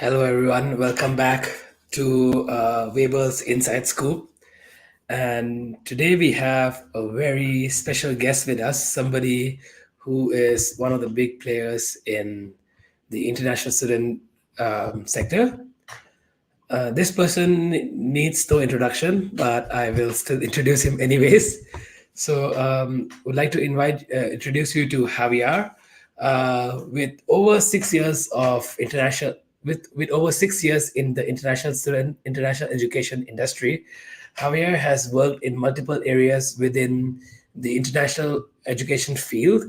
Hello, everyone. Welcome back to Weber's Inside Scoop. And today we have a very special guest with us, somebody who is one of the big players in the international student sector. This person needs no introduction, but I will still introduce him anyways. So, would like to introduce you to Javier, with over 6 years of international with over 6 years in the international education industry. Javier has worked in multiple areas within the international education field.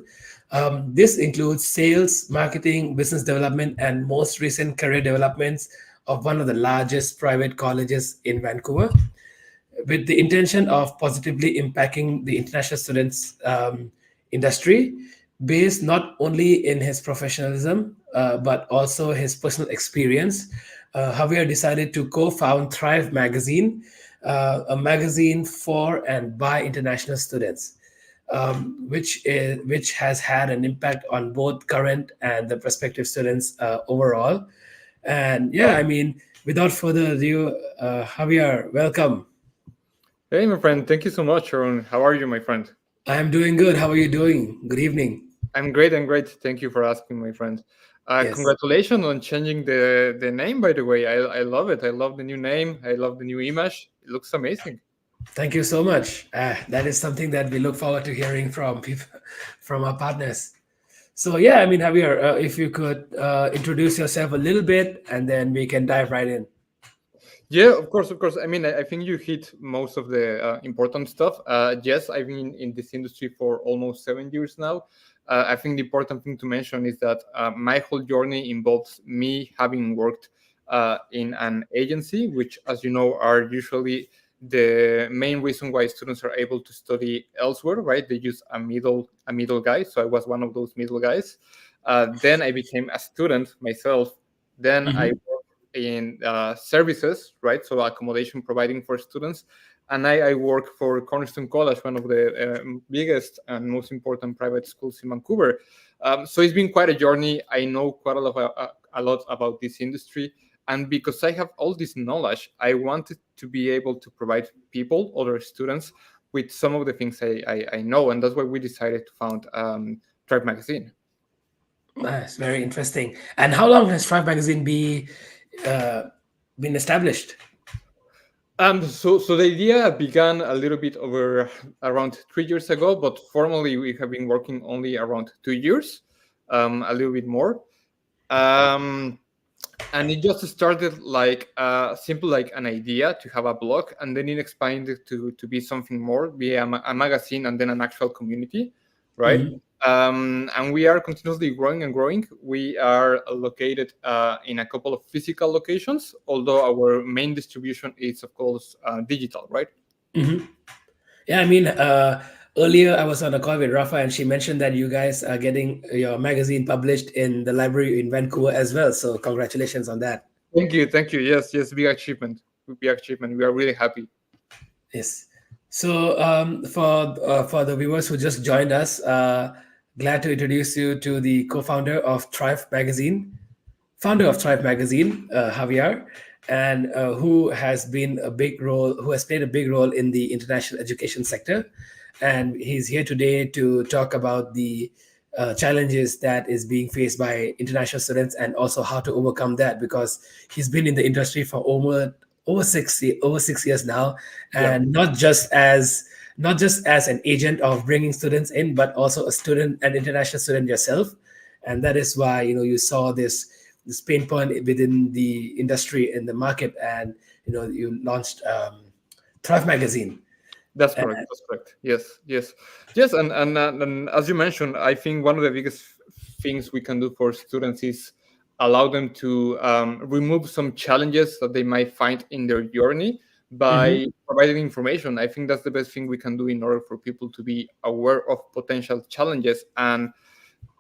This includes sales, marketing, business development, and most recent career developments of one of the largest private colleges in Vancouver, with the intention of positively impacting the international students industry based not only in his professionalism but also his personal experience. Javier decided to co-found Thrive Magazine, a magazine for and by international students, which has had an impact on both current and the prospective students overall. And yeah, I mean, without further ado, Javier, welcome. Hey, my friend. Thank you so much, Aaron. How are you, my friend? I'm doing good. How are you doing? Good evening. I'm great. I'm great. Thank you for asking, my friend. Yes. Congratulations on changing the name, by the way. I love it. I love the new name. I love the new image. It looks amazing. Thank you so much. That is something that we look forward to hearing from people, from our partners. So yeah, I mean, Javier, if you could introduce yourself a little bit, and then we can dive right in. Yeah, of course, of course. I mean, I think you hit most of the important stuff. Yes, I've been in this industry for almost 7 years now. I think the important thing to mention is that my whole journey involves me having worked in an agency, which, as you know, are usually the main reason why students are able to study elsewhere. Right? They use a middle guy. So I was one of those middle guys. Then I became a student myself. Then I Mhm. in services, right? So accommodation providing for students. And I work for Cornerstone College, one of the biggest and most important private schools in Vancouver. So it's been quite a journey. I know quite a lot about this industry. And because I have all this knowledge, I wanted to be able to provide people, other students, with some of the things I know. And that's why we decided to found Tribe Magazine. That's very interesting. And how long has Thrive Magazine uh, been established? So the idea began a little bit over around 3 years ago, but formally we have been working only around 2 years, a little bit more. Um, and it just started like simple, like an idea to have a blog, and then it expanded to be something more, be a magazine, and then an actual community, right? Mhm. And we are continuously growing and growing. We are located in a couple of physical locations, although our main distribution is, of course, digital, right? Mhm. Yeah, I mean, earlier I was on a call with Rafa, and she mentioned that you guys are getting your magazine published in the library in Vancouver as well. So congratulations on that. Thank you, thank you. Yes, yes, big achievement, big achievement. We are really happy. Yes. So for the viewers who just joined us, glad to introduce you to the co-founder of Thrive Magazine, founder of Thrive Magazine, Javier, and who has played a big role in the international education sector, and he's here today to talk about the challenges that is being faced by international students and also how to overcome that, because he's been in the industry for over 6 years now, Yeah, and not just as an agent of bringing students in, but also a student, an international student yourself. And that is why you saw this pain point within the industry in the market, and you launched Thrive Magazine. that's correct. That's correct. Yes, yes, yes. And as you mentioned, I think one of the biggest things we can do for students is allow them to remove some challenges that they might find in their journey Mhm. by providing information. I think that's the best thing we can do in order for people to be aware of potential challenges, and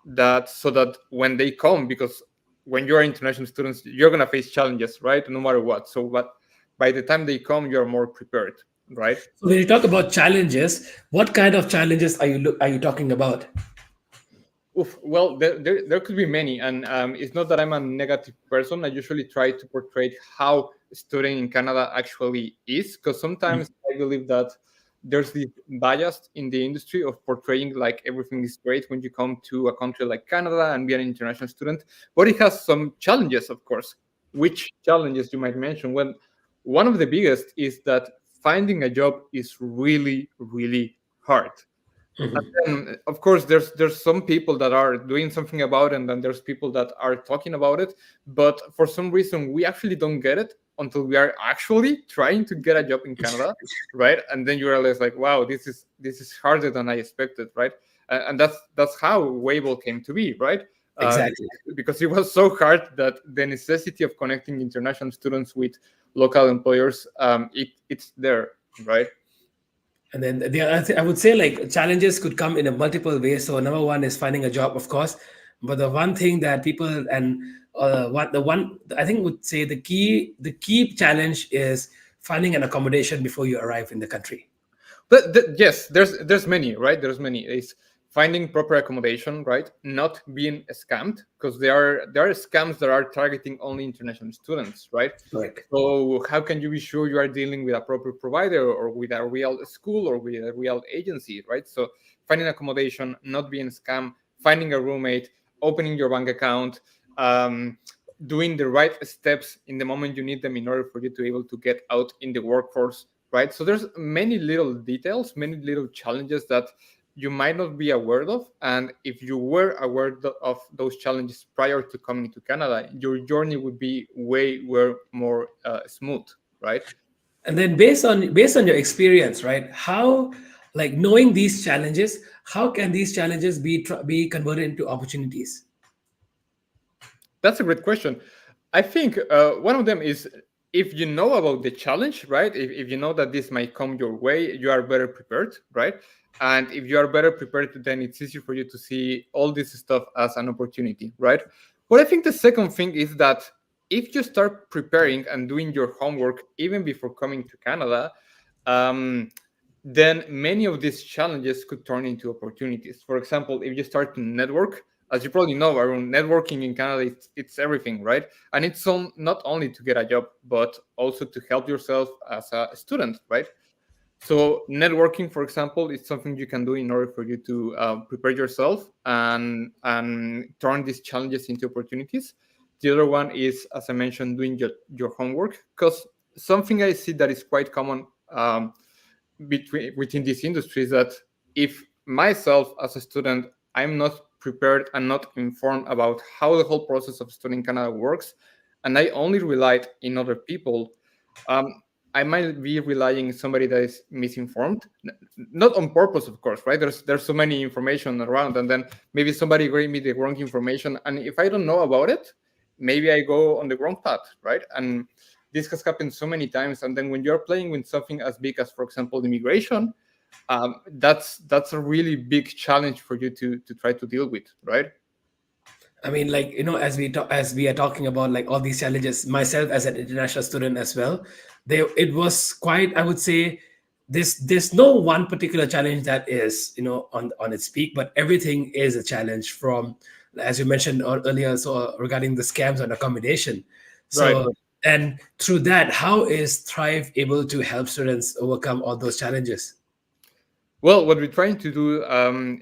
that so that when they come, because when you're international students, you're going to face challenges, right? No matter what. So but by the time they come, you're more prepared, right? So when you talk about challenges, what kind of challenges are you talking about? Oof, well, there could be many, and it's not that I'm a negative person. I usually try to portray how studying in Canada actually is, because sometimes I believe that there's this bias in the industry of portraying like everything is great when you come to a country like Canada and be an international student, but it has some challenges, of course. Which challenges you might mention? Well, one of the biggest is that finding a job is really, really hard. And of course, there's some people that are doing something about it, and then there's people that are talking about it. But for some reason, we actually don't get it until we are actually trying to get a job in Canada, right? And then you realize, like, wow, this is harder than I expected, right? And that's how Weibo came to be, right? Uh, Exactly. because it was so hard that the necessity of connecting international students with local employers, it's there, right? And then I would say like challenges could come in a multiple ways. So number one is finding a job, of course. But the one thing that people and what the one I think would say the key challenge is finding an accommodation before you arrive in the country. But yes, there's many, right? There's many. It's finding proper accommodation, right? Not being scammed, because there are scams that are targeting only international students, right? Correct. So how can you be sure you are dealing with a proper provider or with a real school or with a real agency, right? So finding accommodation, not being scammed, finding a roommate, opening your bank account, um, doing the right steps in the moment you need them in order for you to be able to get out in the workforce, right? So there's many little details, many little challenges that you might not be aware of. And if you were aware of those challenges prior to coming to Canada, your journey would be way more smooth, right? And then based on your experience, right? How, like, knowing these challenges, how can these challenges be converted into opportunities? That's a great question. I think one of them is, if you know about the challenge, right? If you know that this might come your way, you are better prepared, right? And if you are better prepared, then it's easier for you to see all this stuff as an opportunity, right? But I think the second thing is that if you start preparing and doing your homework even before coming to Canada, um, then many of these challenges could turn into opportunities. For example, if you start to network, as you probably know, Arun, networking in Canada, it's everything, right? And it's not only to get a job, but also to help yourself as a student, right? So networking, for example, is something you can do in order for you to prepare yourself and turn these challenges into opportunities. The other one is, as I mentioned, doing your homework, because something I see that is quite common within this industry is that if myself as a student, I'm not prepared and not informed about how the whole process of studying Canada works, and I only relied in other people, um, I might be relying on somebody that is misinformed, not on purpose, of course, right? There's so many information around, and then maybe somebody gave me the wrong information, and if I don't know about it, maybe I go on the wrong path, right? And this has happened so many times. And then when you're playing with something as big as, for example, immigration, that's a really big challenge for you to try to deal with, right? I mean, like, as we are talking about like all these challenges, myself as an international student as well, it was quite, I would say, there's no one particular challenge that is, on its peak, but everything is a challenge from, as you mentioned earlier, so regarding the scams on accommodation. Right. So, and through that, how is Thrive able to help students overcome all those challenges? Well, what we're trying to do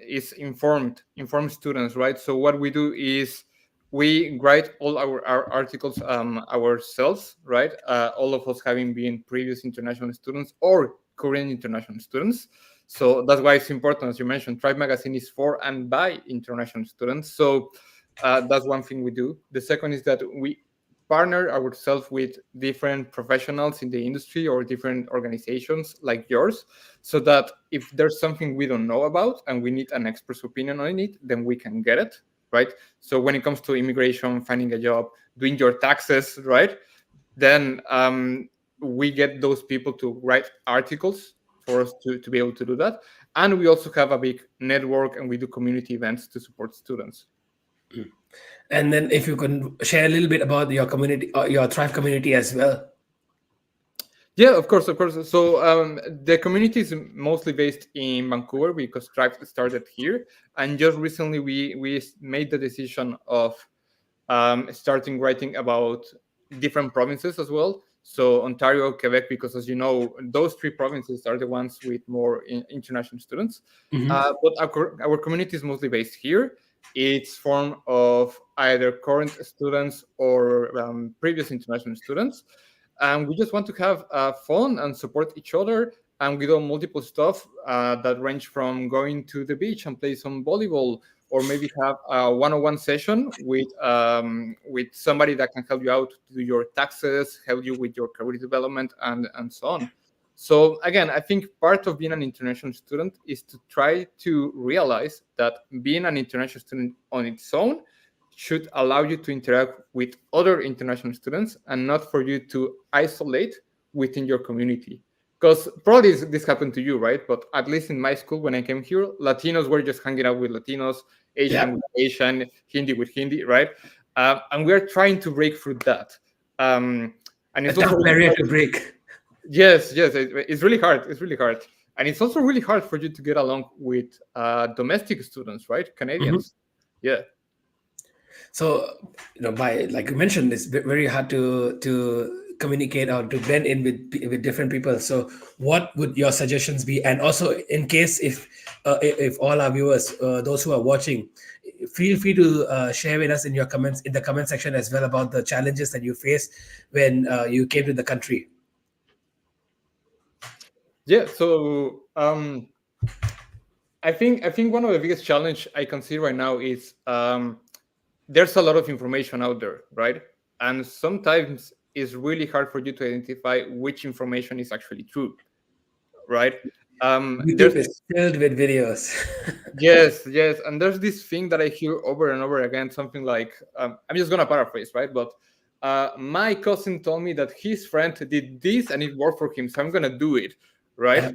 is inform students, right? So what we do is we write all our articles ourselves, right? All of us having been previous international students or current international students. So that's why it's important, as you mentioned, Tribe Magazine is for and by international students. So that's one thing we do. The second is that we partner ourselves with different professionals in the industry or different organizations like yours, so that if there's something we don't know about and we need an expert's opinion on it, then we can get it, right? So when it comes to immigration, finding a job, doing your taxes, right, then we get those people to write articles for us to be able to do that. And we also have a big network and we do community events to support students. And then if you can share a little bit about your community, your Thrive community as well. Yeah, of course, of course. So the community is mostly based in Vancouver because Stripe started here, and just recently we made the decision of starting writing about different provinces as well. So Ontario, Quebec, because as you know, those three provinces are the ones with more international students. Hmm. But our community is mostly based here. It's formed of either current students or previous international students, and we just want to have fun and support each other. And we do multiple stuff that range from going to the beach and play some volleyball, or maybe have a one-on-one session with somebody that can help you out to do your taxes, help you with your career development, and so on. So again, I think part of being an international student is to try to realize that being an international student on its own should allow you to interact with other international students and not for you to isolate within your community. Because probably this happened to you, right? But at least in my school, when I came here, Latinos were just hanging out with Latinos, Asian Yeah, with Asian, Hindi with Hindi, right? And we're trying to break through that. And a it's also tough really barrier hard. to break. Yes, yes, it's really hard. It's really hard. And it's also really hard for you to get along with domestic students, right? Mhm. Canadians. Yeah. So, by like you mentioned, it's very hard to communicate or to blend in with different people. So, what would your suggestions be? And also, in case if all our viewers, those who are watching, feel free to share with us in your comments in the comment section as well about the challenges that you faced when you came to the country. Yeah. So I think one of the biggest challenge I can see right now is there's a lot of information out there, right? And sometimes it's really hard for you to identify which information is actually true, right? YouTube There's is filled with videos. Yes, yes, and there's this thing that I hear over and over again, something like I'm just gonna paraphrase, right? But my cousin told me that his friend did this and it worked for him, so I'm gonna do it, right? Yeah,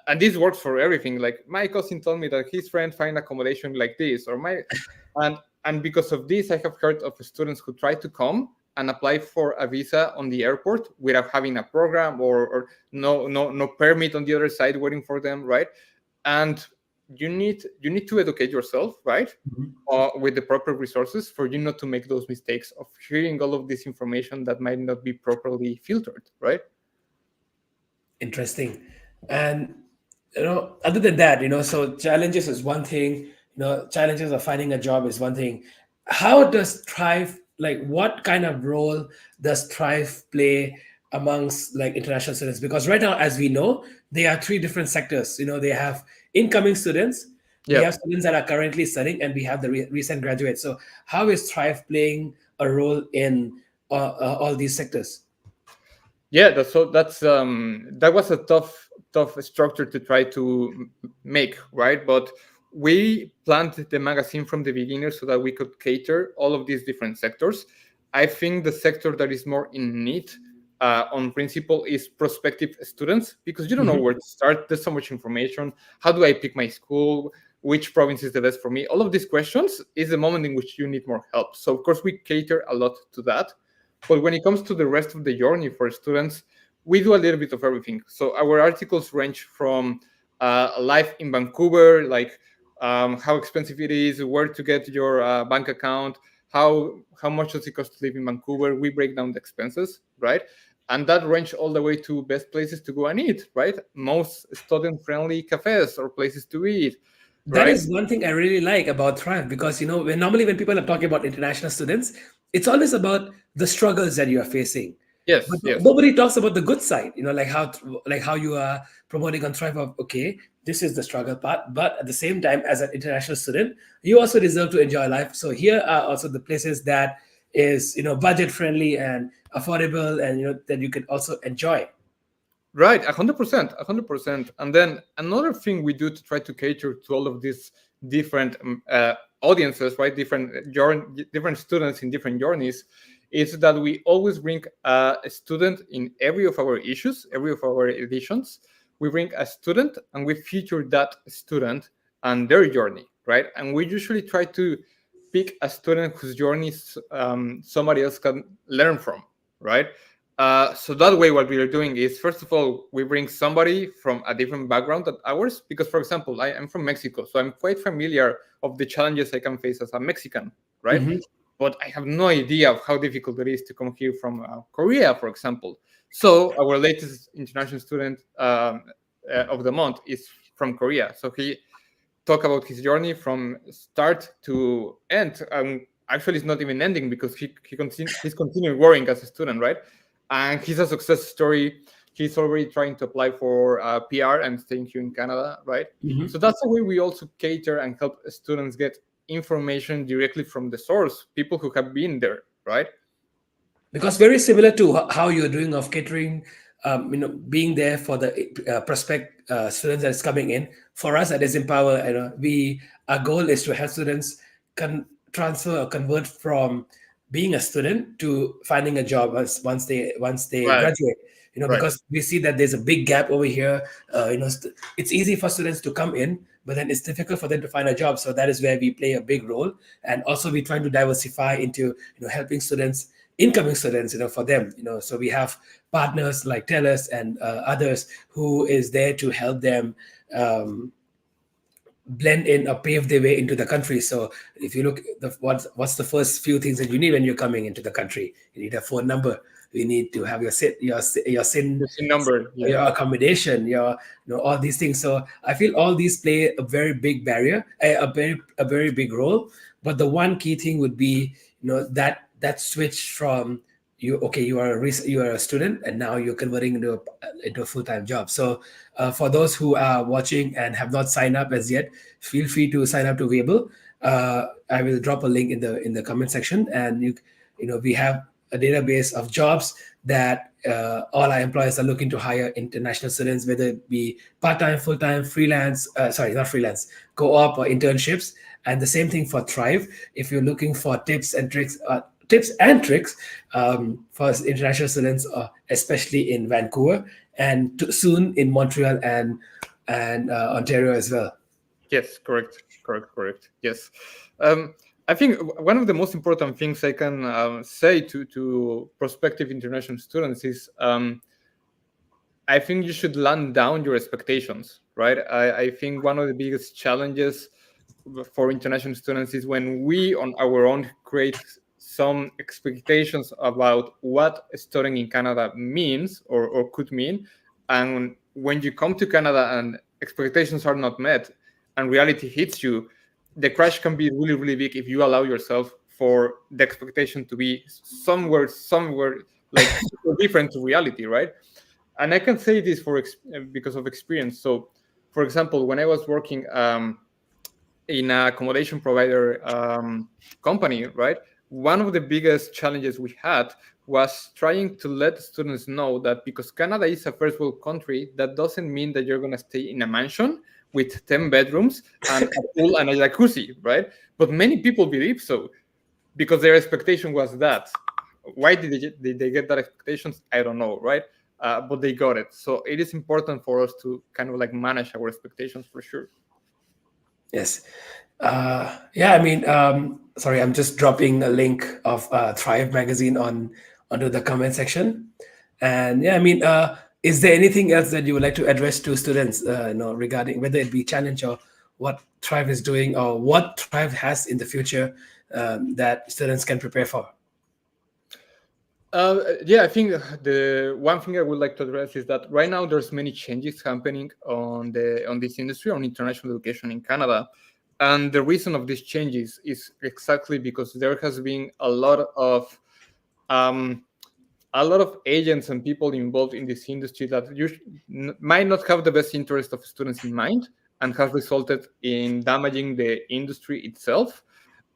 And this works for everything. Like my cousin told me that his friend find accommodation like this, or my and and because of this, I have heard of students who try to come and apply for a visa on the airport without having a program or no permit on the other side waiting for them, right? And you need to educate yourself, right? With the proper resources for you not to make those mistakes of hearing all of this information that might not be properly filtered, right? interesting. And other than that, so challenges is one thing. Challenges of finding a job is one thing. How does Thrive, like, what kind of role does Thrive play amongst like international students? Because right now, as we know, there are three different sectors. They have incoming students, we Yeah. have students that are currently studying, and we have the recent graduates. So how is Thrive playing a role in all these sectors? Yeah, that was a tough structure to try to make, right? But we planned the magazine from the beginning so that we could cater all of these different sectors. I think the sector that is more in need on principle is prospective students, because you don't know Mhm. where to start. There's so much information. How do I pick my school? Which province is the best for me? All of these questions is the moment in which you need more help. So of course we cater a lot to that. But when it comes to the rest of the journey for students, we do a little bit of everything. So our articles range from life in Vancouver, like how expensive it is, where to get your bank account, how much does it cost to live in Vancouver. We break down the expenses, right? And that range all the way to best places to go and eat, right? Most student-friendly cafes or places to eat, That right? is one thing I really like about Thrive, because when people are talking about international students, it's always about the struggles that you are facing, but Yes, yes. nobody talks about the good side. Like how you are promoting on Thrive of, okay, this is the struggle part, but at the same time, as an international student, you also deserve to enjoy life. So here are also the places that is budget friendly and affordable, and that you can also enjoy. Right, 100%, 100%. And then another thing we do to try to cater to all of these different audiences, right? Different students in different journeys, is that we always bring a student in every of our issues, every of our editions. We bring a student and we feature that student and their journey, right? And we usually try to pick a student whose journey somebody else can learn from, right? So that way, what we are doing is, first of all, we bring somebody from a different background than ours. Because, for example, I'm from Mexico, so I'm quite familiar of the challenges I can face as a Mexican, right? Hmm. But I have no idea of how difficult it is to come here from Korea, for example. So our latest international student of the month is from Korea. So he talk about his journey from start to end. Actually, it's not even ending because he's continuing working as a student, right? And he's a success story. He's already trying to apply for PR and staying here in Canada, right? So Hmm. that's the way we also cater and help students get information directly from the source, people who have been there, right? Because very similar to how you're doing of catering, being there for the prospect students that's coming in. For us at Empower, we our goal is to help students transfer or convert from being a student to finding a job once they Right, graduate. right. Because we see that there's a big gap over here. It's easy for students to come in, but then it's difficult for them to find a job. So that is where we play a big role, and also we're trying to diversify into helping students, incoming students, for them. So we have partners like TELUS and others who is there to help them um, blend in or pave their way into the country. So if you look, what's the first few things that you need when you're coming into the country? You need a phone number. You need to have your sin, The same number, yeah. your accommodation, your all these things. So I feel all these play a very big barrier, a very big role. But the one key thing would be that switch from you are a student, and now you're converting into a full-time job. So for those who are watching and have not signed up as yet, feel free to sign up to Weibo. I will drop a link in the comment section, and we have a database of jobs that all our employers are looking to hire international students, whether it be part-time, full-time, freelance. Sorry, not freelance, co-op or internships. And the same thing for Thrive. If you're looking for tips and tricks for international students, especially in Vancouver and soon in Montreal and Ontario as well. Yes, correct, correct, correct. Yes, um, I think one of the most important things I can say to prospective international students is I think you should land down your expectations, right? I think one of the biggest challenges for international students is when we on our own create some expectations about what studying in Canada means or could mean. And when you come to Canada and expectations are not met and reality hits you, the crash can be really, really big if you allow yourself for the expectation to be somewhere like super different to reality, right? And I can say this because of experience. So, for example, when I was working in a accommodation provider company, right? One of the biggest challenges we had was trying to let students know that because Canada is a first world country, that doesn't mean that you're going to stay in a mansion with 10 bedrooms and a pool and a jacuzzi, right? But many people believe so because their expectation was that. Why did they get that expectations? I don't know, right? But they got it. So it is important for us to kind of like manage our expectations for sure. Yes. Yeah, I mean, sorry, I'm just dropping a link of Thrive magazine onto the comment section. And yeah, I mean, is there anything else that you would like to address to students, regarding whether it be challenge or what Thrive is doing or what Thrive has in the future, that students can prepare for? Yeah, I think the one thing I would like to address is that right now there's many changes happening on this industry on international education in Canada, and the reason of these changes is exactly because there has been um, a lot of agents and people involved in this industry that might not have the best interest of students in mind and has resulted in damaging the industry itself.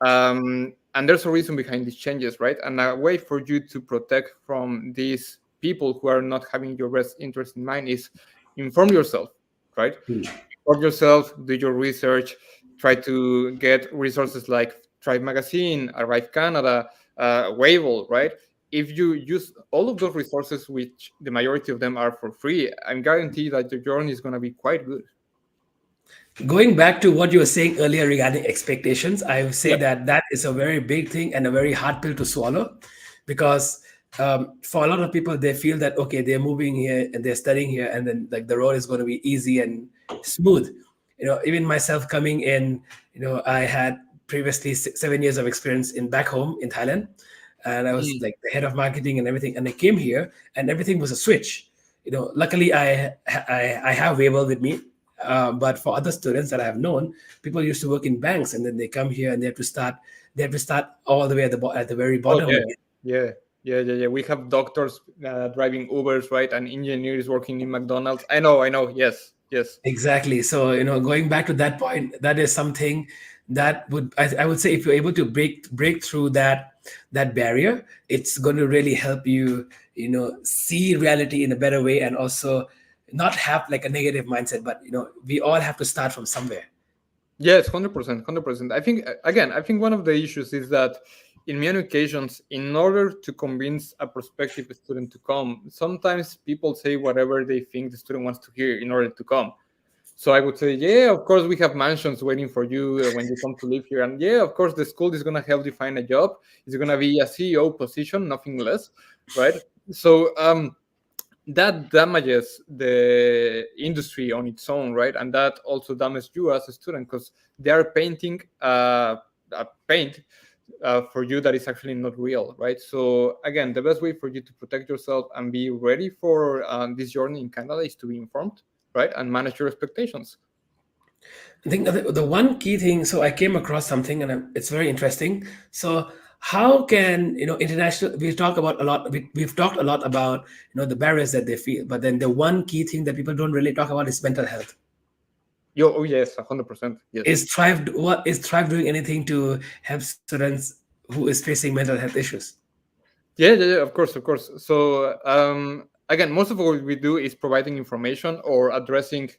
And there's a reason behind these changes, right? And a way for you to protect from these people who are not having your best interest in mind is inform yourself, right? Inform yourself, do your research, try to get resources like Tribe Magazine, Arrive Canada, Wavell, right? If you use all of those resources, which the majority of them are for free, I'm guaranteed that your journey is going to be quite good. Going back to what you were saying earlier regarding expectations, I would say Yeah. that that is a very big thing and a very hard pill to swallow, because for a lot of people, they feel that okay, they're moving here and they're studying here, and then like the road is going to be easy and smooth. Even myself coming in, I had previously 7 years of experience in back home in Thailand, and I was Mm. like the head of marketing and everything. And I came here, and everything was a switch. Luckily, I have Webel with me. But for other students that I've known, people used to work in banks, and then they come here and they have to start all the way at the very Oh bottom yeah, again. yeah, yeah. We have doctors driving Ubers, right, and engineers working in McDonald's. I know. Yes, yes. Exactly. So, going back to that point, that is something that I would say if you're able to break through that barrier, it's going to really help you, see reality in a better way, and also not have like a negative mindset. But we all have to start from somewhere. Yes, 100%, 100%. I think again, I think one of the issues is that in many occasions, in order to convince a prospective student to come, sometimes people say whatever they think the student wants to hear in order to come. So I would say, yeah, of course we have mansions waiting for you when you come to live here, and yeah, of course the school is gonna help you find a job. It's gonna be a CEO position, nothing less, right? So that damages the industry on its own, right? And that also damages you as a student because they are painting a paint for you that is actually not real, right? So again, the best way for you to protect yourself and be ready for this journey in Canada is to be informed, right, and manage your expectations. I think the one key thing. So I came across something, and it's very interesting. So how can international? We've talked a lot about the barriers that they feel, but then the one key thing that people don't really talk about is mental health. Yo, oh yes, 100%, yes. Is Thrive doing anything to help students who is facing mental health issues? Yeah, yeah, yeah, of course, of course. So again, most of what we do is providing information or addressing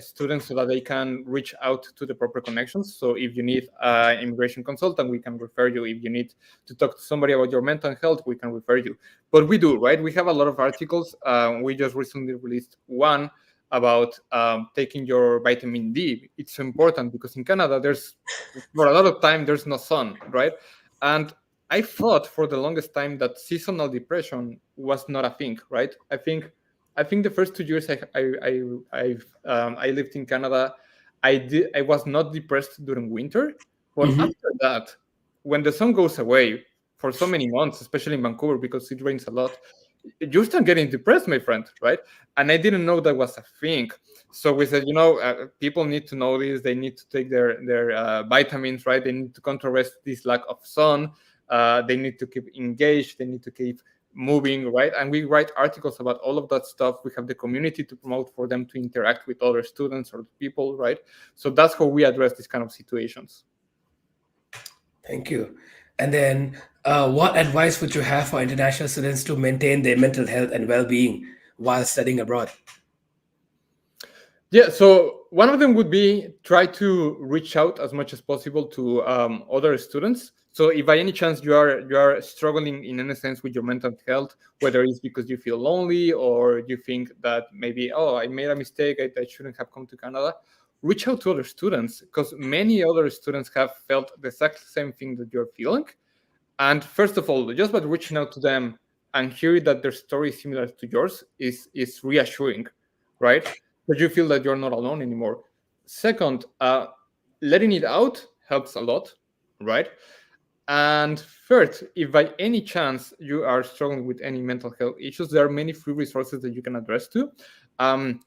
students so that they can reach out to the proper connections. So if you need an immigration consultant, we can refer you. If you need to talk to somebody about your mental health, we can refer you. But we do, right? We have a lot of articles. We just recently released one about taking your vitamin D. It's important because in Canada, there's for a lot of time there's no sun, right? And I thought for the longest time that seasonal depression was not a thing, right? I think the first 2 years I lived in Canada, I was not depressed during winter, but Hmm. after that, when the sun goes away for so many months, especially in Vancouver because it rains a lot, you start getting depressed, my friend, right? And I didn't know that was a thing. So we said, people need to know this. They need to take their vitamins, right? They need to contrast this lack of sun. They need to keep engaged. They need to keep moving, right? And we write articles about all of that stuff. We have the community to promote for them to interact with other students or people, right? So that's how we address these kind of situations. Thank you. And then, what advice would you have for international students to maintain their mental health and well-being while studying abroad? Yeah, so one of them would be try to reach out as much as possible to other students. So if by any chance you are struggling in any sense with your mental health, whether it's because you feel lonely or you think that maybe I made a mistake, I shouldn't have come to Canada, reach out to other students because many other students have felt the exact same thing that you're feeling. And first of all, just by reaching out to them and hearing that their story is similar to yours is reassuring, right? Because you feel that you're not alone anymore. Second, letting it out helps a lot, right? And third, if by any chance you are struggling with any mental health issues, there are many free resources that you can address to. Um,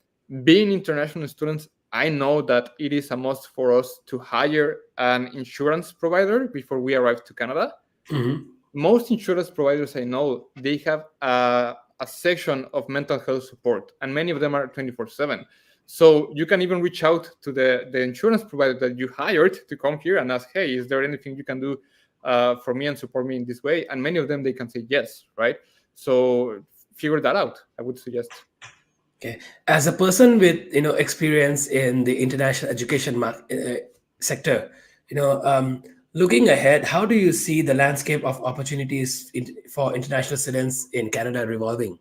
Being international students, I know that it is a must for us to hire an insurance provider before we arrive to Canada. Hmm. Most insurance providers I know, they have a section of mental health support, and many of them are 24/7. So you can even reach out to the insurance provider that you hired to come here and ask, hey, is there anything you can do for me and support me in this way? And many of them, they can say yes, right? So figure that out, I would suggest. Okay. As a person with experience in the international education sector, looking ahead, how do you see the landscape of opportunities for international students in Canada revolving?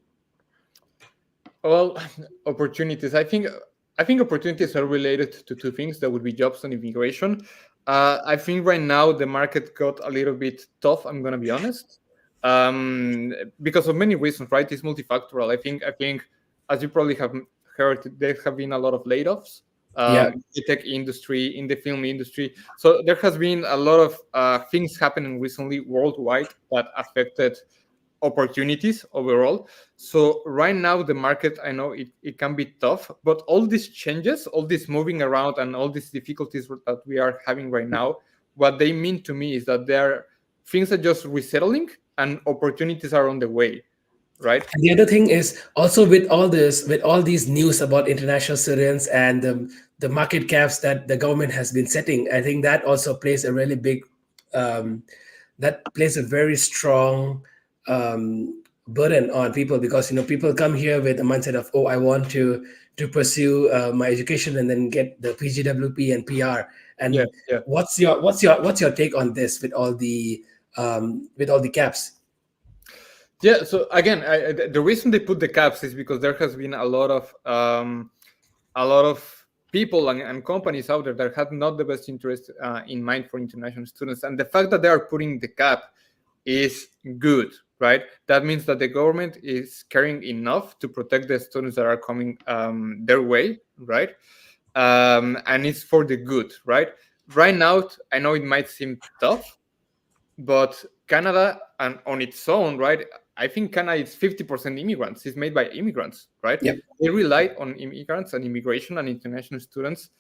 Well, opportunities. I think opportunities are related to two things. That would be jobs and immigration. I think right now the market got a little bit tough. I'm gonna be honest. because of many reasons, right? It's multifactorial. I think as you probably have heard, there have been a lot of layoffs Yeah. in the tech industry, in the film industry. So there has been a lot of things happening recently worldwide that affected opportunities overall. So right now the market, I know it can be tough, but all these changes, all this moving around and all these difficulties that we are having right now, what they mean to me is that there are things are just resettling and opportunities are on the way, right? And the other thing is also with all this, with all these news about international students and the market caps that the government has been setting, I think that also plays a really big, um, that plays a very strong burden on people, because people come here with a mindset of, oh, I want to pursue my education and then get the PGWP and PR. Yeah, And yeah. what's your take on this with all the caps? Yeah, so again, the reason they put the caps is because there has been a lot of people and companies out there that had not the best interest in mind for international students, and the fact that they are putting the cap is good, right? That means that the government is caring enough to protect the students that are coming their way, right? And it's for the good, right? Right now, I know it might seem tough, but Canada and on its own, right? I think Canada is 50% immigrants. It's made by immigrants, right? Yep. They rely on immigrants and immigration and international students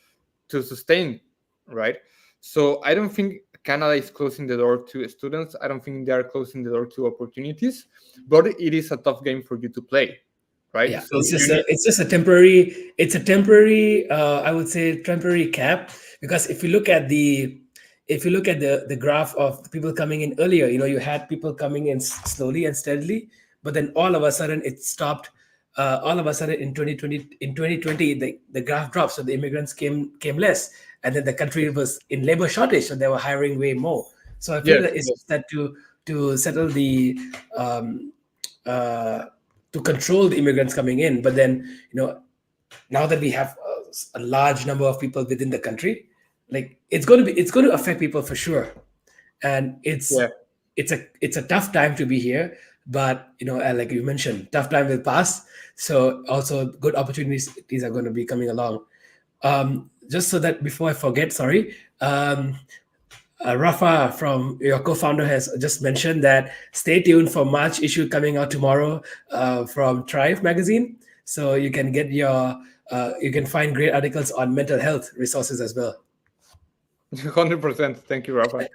to sustain, right? So I don't think Canada is closing the door to students. I don't think they are closing the door to opportunities, but it is a tough game for you to play, right? Yeah, So it's you just need, a temporary, I would say temporary cap, because if you look at the graph of the people coming in earlier, you had people coming in slowly and steadily, but then all of a sudden it stopped. All of a sudden in 2020 the graph dropped, so the immigrants came less, and then the country was in labor shortage, so they were hiring way more. So I feel yes, that it's yes, just that to settle um, uh, to control the immigrants coming in. But then, now that we have a large number of people within the country, like it's going to affect people for sure. And yeah. it's a tough time to be here, but like you mentioned, tough time will pass. So also good opportunities, these are going to be coming along. Just so that before I forget, sorry, Rafa from your co-founder has just mentioned that stay tuned for March issue coming out tomorrow from Thrive magazine. So you can find great articles on mental health resources as well. 100%. Thank you, Rafa.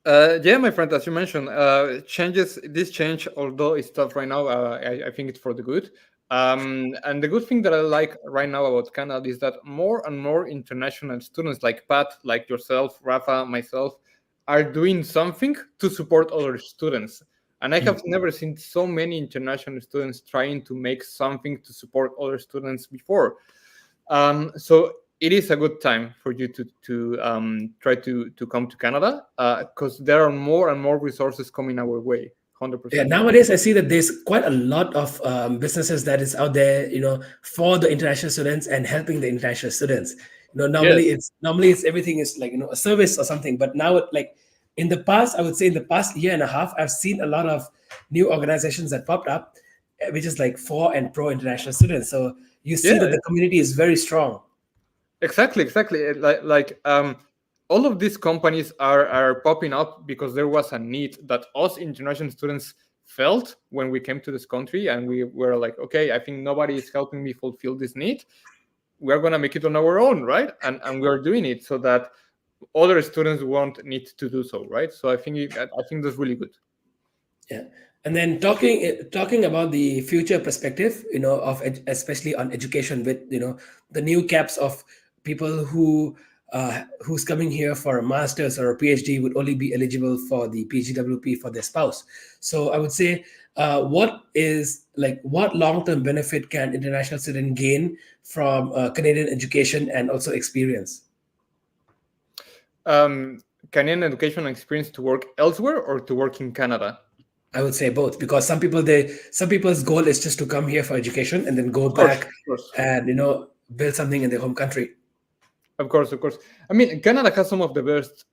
Yeah, my friend, as you mentioned, changes. This change, although it's tough right now, I think it's for the good. And the good thing that I like right now about Canada is that more and more international students, like Pat, like yourself, Rafa, myself, are doing something to support other students. And I have never seen so many international students trying to make something to support other students before. So it is a good time for you to try to come to Canada because there are more and more resources coming our way. Yeah, 100%. nowadays I see that there's quite a lot of businesses that is out there, for the international students and helping the international students. Normally Yes. it's everything is like a service or something, but now like in the past, I would say in the past year and a half, I've seen a lot of new organizations that popped up, which is like for and pro international students. So you see that Yeah. the community is very strong. Exactly. Exactly. All of these companies are popping up because there was a need that us international students felt when we came to this country, and we were like, okay, I think nobody is helping me fulfill this need. We're gonna make it on our own, right? And we're doing it so that other students won't need to do so, right? So I think that's really good. Yeah. And then talking about the future perspective, especially on education, with the new caps of people who's coming here for a master's or a PhD would only be eligible for the PGWP for their spouse. So I would say, what long term benefit can international student gain from Canadian education and also experience? Um, Canadian education experience to work elsewhere or to work in Canada? I would say both, because some people's goal is just to come here for education and then go Of course, back of course. and build something in their home country. Of course, of course. I mean, Canada has some of the best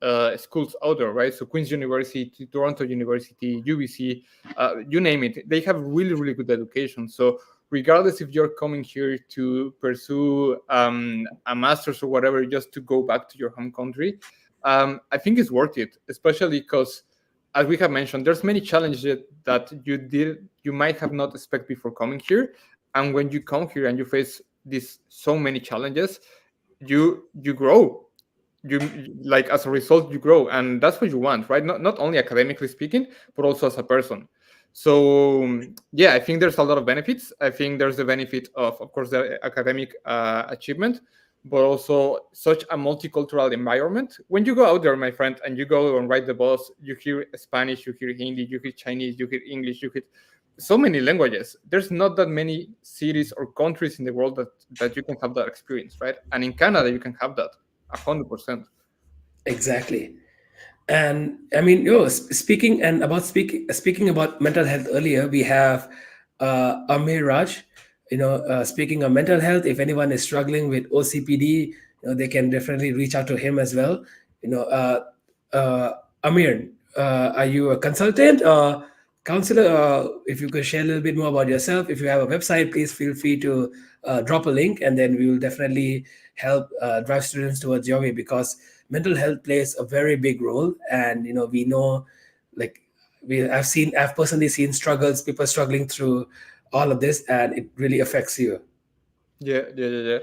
schools out there, right? So Queen's University, Toronto University, UBC, you name it. They have really, really good education. So regardless if you're coming here to pursue a master's or whatever, just to go back to your home country, I think it's worth it, especially because, as we have mentioned, there's many challenges that you might have not expect before coming here, and when you come here and you face these so many challenges, you grow. You like as a result you grow, and that's what you want, right? Not only academically speaking, but also as a person. So yeah, I think there's a lot of benefits. I think there's the benefit of course, the academic achievement, but also such a multicultural environment. When you go out there, my friend, and you go and ride the bus, you hear Spanish, you hear Hindi, you hear Chinese, you hear English, you hear so many languages. There's not that many cities or countries in the world that you can have that experience, right? And in Canada, you can have that 100%. Exactly. And I mean, speaking and about speaking about mental health earlier, we have Amir Raj. Speaking of mental health, if anyone is struggling with OCPD, they can definitely reach out to him as well. You know, uh, Amir, are you a consultant or counselor? If you could share a little bit more about yourself, if you have a website, please feel free to drop a link, and then we will definitely help drive students towards your way, because mental health plays a very big role. And we know, like, I've personally seen struggles, people struggling through all of this, and it really affects you. Yeah, yeah, yeah, yeah.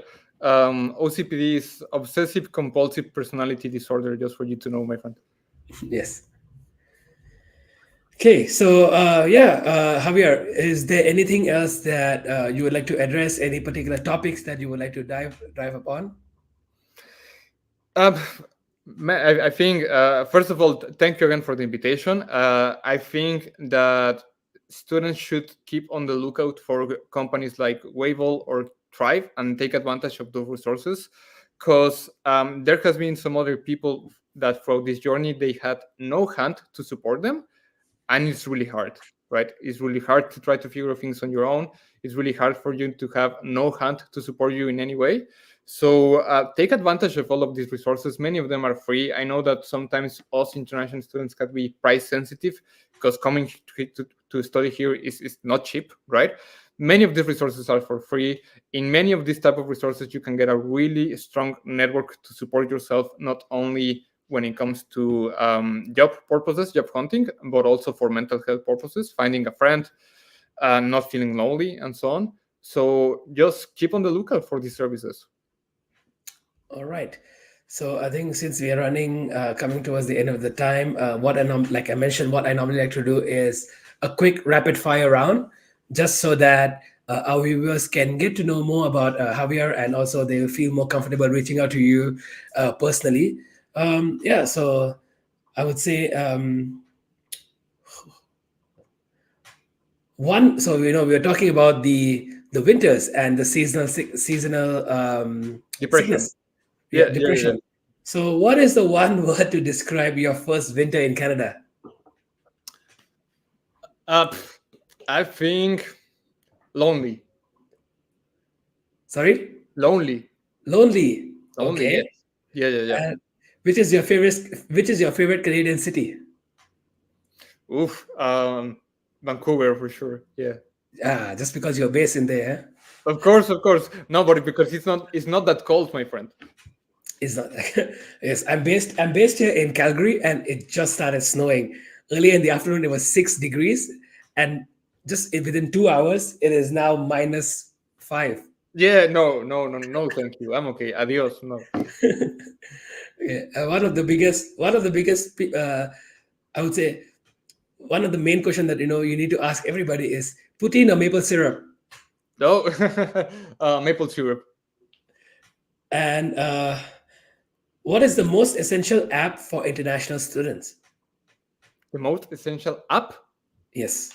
OCPD is obsessive compulsive personality disorder, just for you to know, my friend. Yes. Okay, so yeah, Javier, is there anything else that you would like to address, any particular topics that you would like to dive upon? Um, I think, first of all, thank you again for the invitation. I think that students should keep on the lookout for companies like Wavell or Thrive and take advantage of those resources, because there has been some other people that throughout this journey they had no hand to support them, and it's really hard, right? It's really hard to try to figure things on your own. It's really hard for you to have no hand to support you in any way. So take advantage of all of these resources. Many of them are free. I know that sometimes us international students can be price sensitive, because coming to study here is not cheap, right? Many of these resources are for free. In many of these type of resources, you can get a really strong network to support yourself, not only when it comes to job purposes, job hunting, but also for mental health purposes, finding a friend, not feeling lonely, and so on. So just keep on the lookout for these services. All right. So I think since we are running, coming towards the end of the time, like I mentioned, what I normally like to do is a quick rapid fire round, just so that our viewers can get to know more about Javier, and also they'll feel more comfortable reaching out to you personally. Yeah. So I would say one. So we're talking about the winters and the seasonal Depression. sickness. Yeah, Yeah, yeah, yeah. depression. So, what is the one word to describe your first winter in Canada? Pff, I think lonely, Sorry, lonely, lonely. lonely. Okay. Yes. Yeah, yeah, yeah. And which is your favorite? Which is your favorite Canadian city? Oof. Vancouver for sure. Yeah. Just because you're based in there, Of course, of course. No, but because it's not that cold, my friend. it's not. Yes, I'm based here in Calgary, and it just started snowing earlier in the afternoon. It was 6 degrees, and just within 2 hours, it is now -5. Yeah, no, no, no, no, thank you. I'm okay. Adios. No. Yeah, one of the biggest, I would say, one of the main question that you need to ask everybody is poutine or maple syrup. No. Maple syrup. And what is the most essential app for international students? The most essential app. Yes.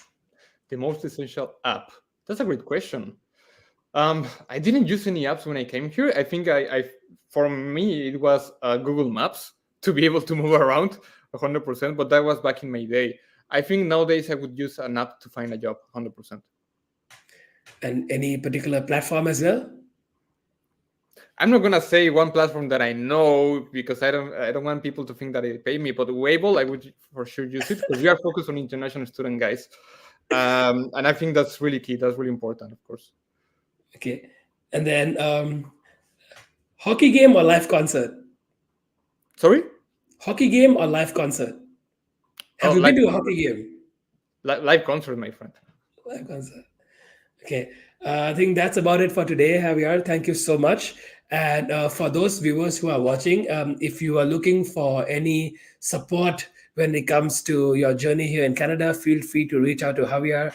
The most essential app. That's a great question. I didn't use any apps when I came here. I think for me it was Google Maps to be able to move around 100%. But that was back in my day. I think nowadays I would use an app to find a job 100%. And any particular platform as well? I'm not gonna say one platform that I know because I don't want people to think that they pay me. But Wable, I would for sure use it because we are focused on international student guys, and I think that's really key. That's really important, of course. Okay. And then hockey game or live concert? Sorry. Hockey game or live concert? Have Oh, you been live to a concert. hockey game? Live concert, my friend. Live concert. Okay, I think that's about it for today, Javier. Thank you so much. And for those viewers who are watching, if you are looking for any support when it comes to your journey here in Canada, feel free to reach out to Javier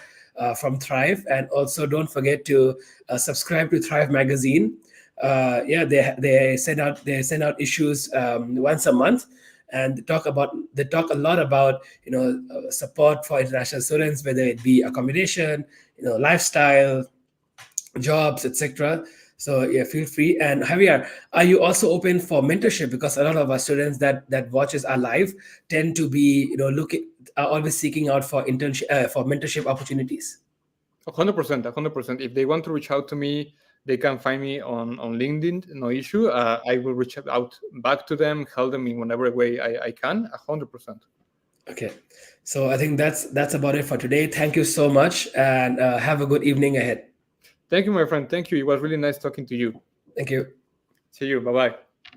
from Thrive. And also, don't forget to subscribe to Thrive magazine. Yeah, they send out issues once a month, and they talk a lot about support for international students, whether it be accommodation, lifestyle, jobs, etc. So yeah, feel free. And Javier, are you also open for mentorship? Because a lot of our students that watches our live tend to be looking are always seeking out for internship for mentorship opportunities. 100%, 100%. If they want to reach out to me, they can find me on LinkedIn. No issue. I will reach out back to them, help them in whatever way I can. 100%. Okay, so I think that's about it for today. Thank you so much, and have a good evening ahead. Thank you, my friend. Thank you. It was really nice talking to you. Thank you. See you. Bye bye.